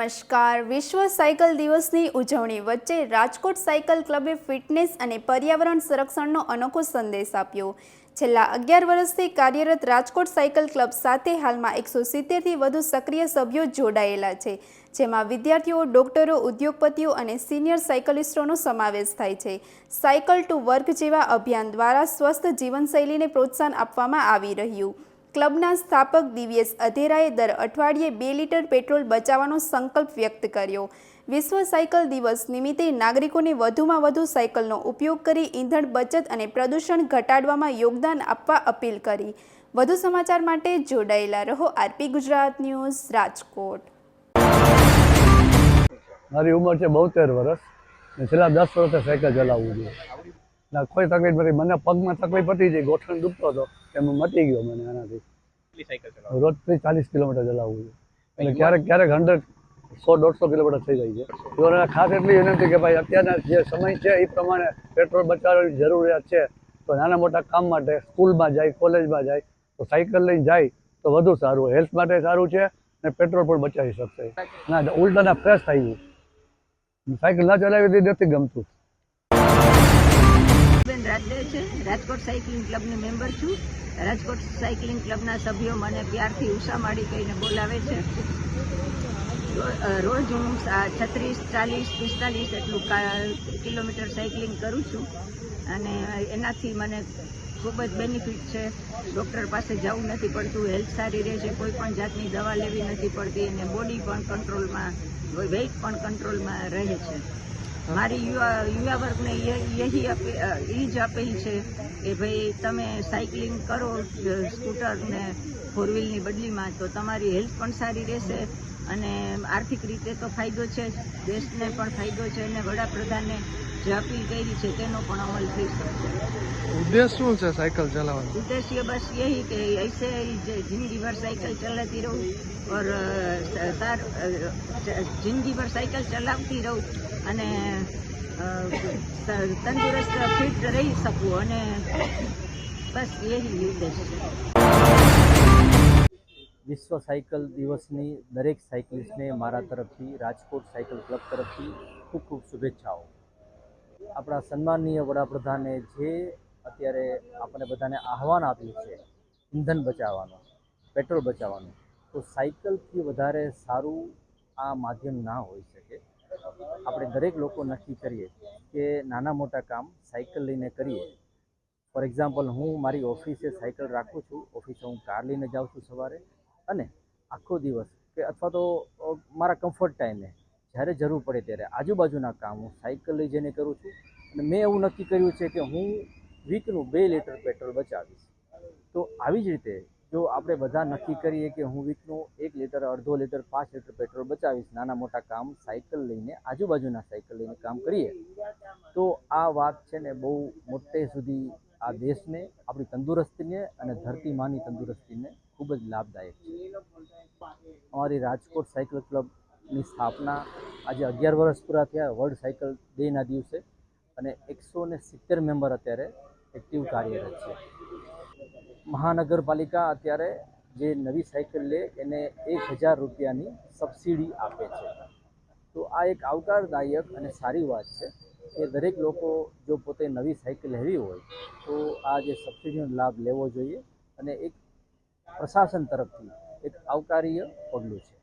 નમસ્કાર. વિશ્વ સાયકલ દિવસની ઉજવણી વચ્ચે રાજકોટ સાયકલ ક્લબે ફિટનેસ અને પર્યાવરણ સંરક્ષણનો અનોખો સંદેશ આપ્યો. છેલ્લા 11 વર્ષથી કાર્યરત રાજકોટ સાયકલ ક્લબ સાથે હાલમાં 170થી વધુ સક્રિય સભ્યો જોડાયેલા છે, જેમાં વિદ્યાર્થીઓ, ડોક્ટરો, ઉદ્યોગપતિઓ અને સિનિયર સાયકલિસ્ટોનો સમાવેશ થાય છે. સાયકલ ટુ વર્ક જેવા અભિયાન દ્વારા સ્વસ્થ જીવનશૈલીને પ્રોત્સાહન આપવામાં આવી રહ્યું. ક્લબના સ્થાપક દિવ્યેશ અધેરાએ દર અઠવાડિયે 2 લીટર પેટ્રોલ બચાવવાનો સંકલ્પ વ્યક્ત કર્યો. વિશ્વ સાયકલ દિવસ નિમિત્તે નાગરિકોને વધુમાં વધુ સાયકલનો ઉપયોગ કરી ઈંધણ બચત અને પ્રદૂષણ ઘટાડવામાં યોગદાન આપવા અપીલ કરી. વધુ સમાચાર માટે જોડાયેલા રહો. RP Gujarat news, Rajkot. મારી ઉંમર છે 72 વર્ષ. છેલ્લા 10 વર્ષથી સાયકલ ચલાવું છું. કોઈ તકલીફ નથી. મને પગમાં તકલીફ હતી, જે ગોઠણ દુખતો હતો એમાં મટી ગયો મને આનાથી. રોજ 40 કિલોમીટર ચલાવું છું. એટલે ક્યારેક 100-150 કિલોમીટર થઈ જાય છે. એઓને ખાસ એટલી વિનંતી કે ભાઈ અત્યારના જે સમય છે એ પ્રમાણે પેટ્રોલ બચાવવાની જરૂરિયાત છે. તો નાના મોટા કામ માટે સ્કૂલમાં જાય, કોલેજમાં જાય તો સાયકલ લઈને જાય તો વધુ સારું. હેલ્થ માટે સારું છે અને પેટ્રોલ પણ બચાવી શકશે. ના ઉલટાના ફ્રેશ થઈ ગયું. સાયકલ ના ચલાવી નથી ગમતું. રાજકોટ સાયકલિંગ ક્લબની મેમ્બર છું. રાજકોટ સાયકલિંગ ક્લબના સભ્યો મને પ્યારથી ઉષા માડી કહીને બોલાવે છે. રોજ હું 36, 40, 45 એટલું કિલોમીટર સાયકલિંગ કરું છું અને એનાથી મને ખૂબ જ બેનિફિટ છે. ડૉક્ટર પાસે જવું નથી પડતું, હેલ્થ સારી રહે છે, કોઈ પણ જાતની દવા લેવી નથી પડતી અને બોડી પણ કંટ્રોલમાં, વેઇટ પણ કંટ્રોલમાં રહે છે. મારી યુવા વર્ગને એ જ અપીલ છે કે ભાઈ તમે સાયકલિંગ કરો સ્કૂટર ને 4 વ્હીલની બદલીમાં, તો તમારી હેલ્થ પણ સારી રહેશે અને આર્થિક રીતે તો ફાયદો છે જ, દેશને પણ ફાયદો છે અને વડાપ્રધાને જે અપીલ કરી છે તેનો પણ અમલ થઈ શકશે. ઉદ્દેશ શું છે સાયકલ ચલાવવાનો? उद्देश्य बस यही कि ऐसे ही जिंदगी भर साइकिल चलाती रहूँ और जिंदगी भर साइकिल चलावती रहूँ અને તંદુરસ્ત ફિટ રહી શકું અને બસ यही ઉદ્દેશ છે. વિશ્વ સાયકલ દિવસની દરેક સાયકલિસ્ટને મારા તરફથી, રાજકોટ સાયકલ ક્લબ તરફથી ખૂબ ખૂબ શુભેચ્છાઓ. આપણા સન્માનનીય વડાપ્રધાને જે અત્યારે આપણે બધાને આહવાન આપ્યું છે ઈંધણ બચાવવાનું, પેટ્રોલ બચાવવાનું, તો સાયકલથી વધારે સારું આ માધ્યમ ના હોઈ શકે. આપણે દરેક લોકો નક્કી કરીએ કે નાના મોટા કામ સાયકલ લઈને કરીએ. ફોર એક્ઝામ્પલ, હું મારી ઓફિસે સાયકલ રાખું છું. ઓફિસે હું કાર લઈને જાઉં છું સવારે, અને આખો દિવસ કે અથવા તો મારા કમ્ફર્ટ ટાઈમે જ્યારે જરૂર પડે ત્યારે આજુબાજુના કામ હું સાયકલ લઈ જઈને કરું છું. અને મેં એવું નક્કી કર્યું છે કે હું વીકનું 2 લીટર પેટ્રોલ બચાવીશ. તો આવી જ રીતે જો આપણે બધા નક્કી કરીએ કે હું વીકનું 1 લીટર, અડધો લીટર, 5 લીટર પેટ્રોલ બચાવીશ, નાના મોટા કામ સાયકલ લઈને, આજુબાજુના સાયકલ લઈને કામ કરીએ, તો આ વાત છે ને બહુ મોટે સુધી આ દેશને, આપણી તંદુરસ્તીને અને ધરતી માની તંદુરસ્તીને ખૂબ જ લાભદાયક છે. અમારી રાજકોટ સાયકલ ક્લબની સ્થાપના આજે 11 વર્ષ પૂરા થયા વર્લ્ડ સાયકલ ડેના દિવસે, અને 170 મેમ્બર અત્યારે એક્ટિવ કાર્યરત છે. મહાનગરપાલિકા અત્યારે જે નવી સાયકલ લે એને 1000 રૂપિયાની સબસિડી આપે છે. તો આ એક આવકારદાયક અને સારી વાત છે કે દરેક લોકો જો પોતે નવી સાયકલ લેવી હોય તો આ જે સબસિડીનો લાભ લેવો જોઈએ, અને એક પ્રશાસન તરફથી એક આવકાર્ય પગલું છે.